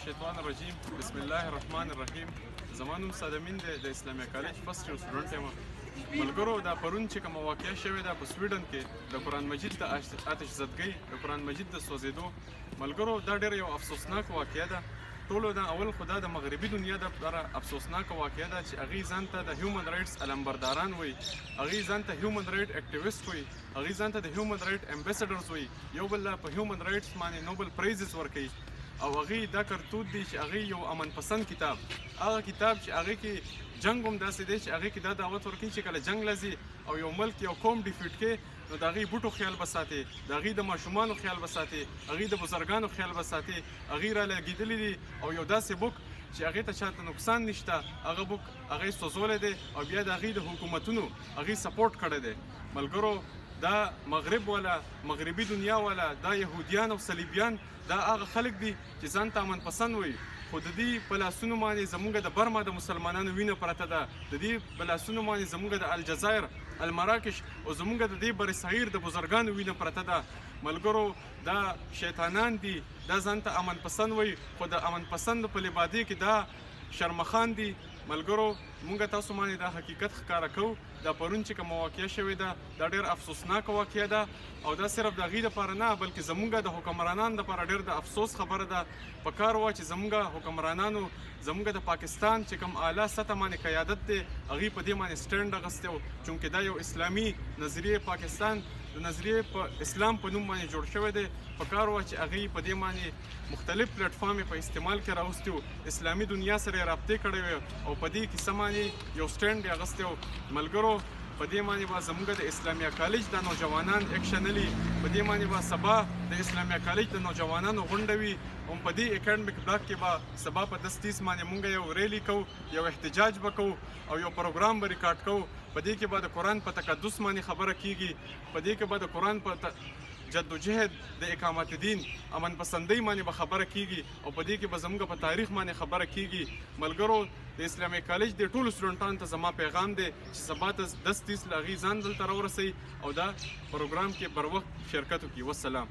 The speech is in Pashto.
الشیطان الرجیم بسم الله الرحمن الرحیم. زما نوم صادمین دی، د اسلامي کالج فرست ییر سټوډنټ یم. ملګرو دا پرون چې کومه واقعه شوې ده په سویډن کې د قرآن مجید د آتش زدګۍ د قرآن مجید د سوځېدو، ملګرو دا ډېر یو افسوسناک واقعه ده. ټولو نه اول خو دا د مغربي دنیا دپاره افسوسناکه واقعه ده چې هغوی ځان ته د هیومن رایټس علمبرداران وایي، هغوی ځان ته هیومن رایټ اکټیویسټ وایي، هغوی ځان ته د هیومن رایټ امبیسډرز وایي، یو بل له په هیومن رایټس باندې نوبل پرایزز ورکوي. او هغوی دا کرتوت دی چې هغوی یو امن پسند کتاب، هغه کتاب چې هغې کې جنګ هم داسې دی چې هغې کې دا دعوت ورکوي چې کله جنګ لځي او یو ملک یو قوم ډیفیټ کې نو د هغوی بوټو خیال به ساتي، د هغوی د ماشومانو خیال به ساتي، هغوی د بزرګانو خیال به ساتي. هغوی را لګېدلي دي او یو داسې بوک چې هغې ته چاته نقصان نشته هغه بوک هغوی سوځولی دی او بیا د هغوی د حکومتونو هغوی سپورټ کړی دی. ملګرو دا مغرب والا مغربي دنیا والا دا یهودیان او صلیبیان دا هغه خلک دي چې ځان ته امن پسند وایي، خو د دې په لاسونو باندې زموږ د برما د مسلمانانو وینه پرته ده، د دې په لاسونو باندې زموږ د الجزایر المراکش او زموږ د دې بر صغیر د بزرګانو وینه پرته ده. ملګرو دا شیطانان دي، دا ځان ته امن پسند وایي خو د امن پسند په لبادۍ کې دا شرمخان دي. ملګرو مونږ تاسو باندې دا حقیقت ښکاره کوو. دا پرون چې کومه واقعه شوې ده دا ډېر افسوسناکه واقعه ده او دا صرف د هغوی دپاره نه بلکې زموږ د حکمرانانو دپاره ډېر د افسوس خبره ده. پکار وه چې زموږ حکمرانانو زموږ د پاکستان چې کوم اعلی سطح باندې قیادت دی هغوی په دې باندې سټینډ اخیستی و، چونکې دا یو اسلامي نظریې پاکستان د نظریې په اسلام په نوم باندې جوړ شوی دی. پکار وه چې هغوی په دې باندې مختلف پلیټفارم په استعمال کې راوستي و، اسلامي دنیا سره یې رابطې کړې وې او په دې کیسه باندې یو سټینډ یې اخیستی و. ملګرو په دې باندې به زموږ د اسلامیه کالج د نوجوانان اکشنلي، په دې باندې به سبا د اسلامیه کالج د نوجوانانو غونډه وي او په دې اکیډمیک بلاک کې به سبا په 10:30 باندې مونږ یو ریلی کوو، یو احتجاج به کوو او یو پروګرام به ریکارډ کوو. په دې کې به د قرآن په تقدس باندې خبره کیږي، په دې کې به د قرآن په جدوجهد د اقامت دین امن پسندۍ باندې به خبره کیږي او په دې کې به زموږ په تاریخ باندې خبره کیږي. ملګرو د اسلامي کالج د ټولو سټوډنټانو ته زما پیغام دی چې سبا ته 10:30 له هغوی ځان دلته راورسوي او دا پروګرام کې بر وخت شرکت وکړي. والسلام.